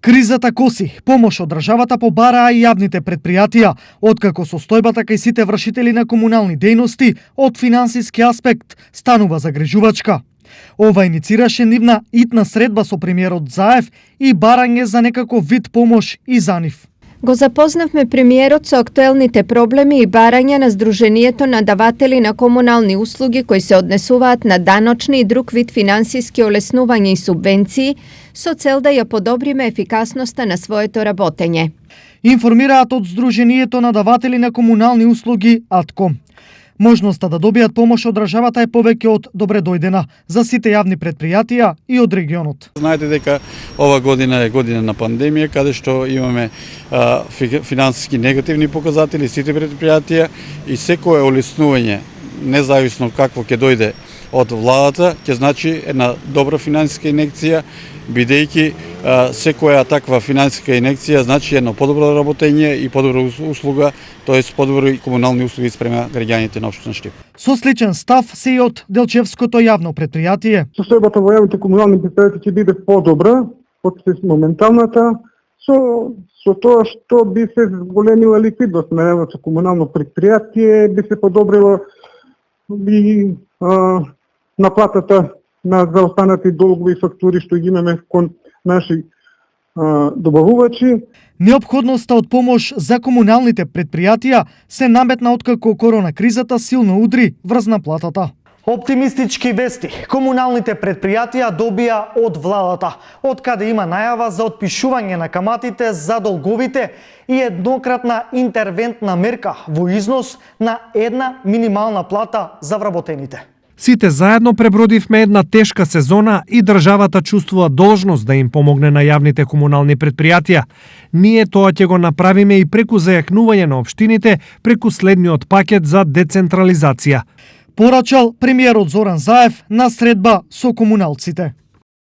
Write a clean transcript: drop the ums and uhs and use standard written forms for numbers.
Кризата коси, помош од државата побараа и јавните предпријатија, откако состојбата кај сите вршители на комунални дејности од финансиски аспект станува загрижувачка. Ова иницираше нивна итна средба со премиерот Заев и барање за некаков вид помош и за нив. Го запознавме премиерот со актуелните проблеми и барања на Сдруженијето на даватели на комунални услуги кои се однесуваат на даночни и друг вид финансиски олеснувања и субвенции со цел да ја подобриме ефикасноста на своето работење. Информираат од Сдруженијето на даватели на комунални услуги АТКО. Можноста да добијат помош од државата е повеќе од добре дојдена за сите јавни предпријатија и од регионот. Знаете дека ова година е година на пандемија, каде што имаме финансиски негативни показатели сите предпријатија и секое олеснување, независно какво ќе дојде од владата, ќе значи една добра финансиска инекција, бидејќи секоја таква финансиска инекција значи едно подобро работење и подобра услуга, тоест подобри комунални услуги спрема граѓаните на општина Штип. Со сличен став се и од Делчевското јавно предпријатие. Состојбата во јавните комунални предпријатија ќе биде подобра од моменталната, со тоа што би се зголемила ликвидност на јавното комунално предпријатие, би се подобрила и наплатата на заостанати долгови фактури што ги имаме кон наши добавувачи. Неопходноста од помош за комуналните предпријатија се наметна откако корона кризата силно удри врз наплатата. Оптимистички вести комуналните предпријатија добија од владата, од каде има најава за отпишување на каматите за долговите и еднократна интервентна мерка во износ на една минимална плата за вработените. Сите заедно пребродивме една тешка сезона и државата чувствува должност да им помогне на јавните комунални предпријатија. Ние тоа ќе го направиме и преку зајакнување на општините преку следниот пакет за децентрализација. Порачал премиерот Зоран Заев на средба со комуналците.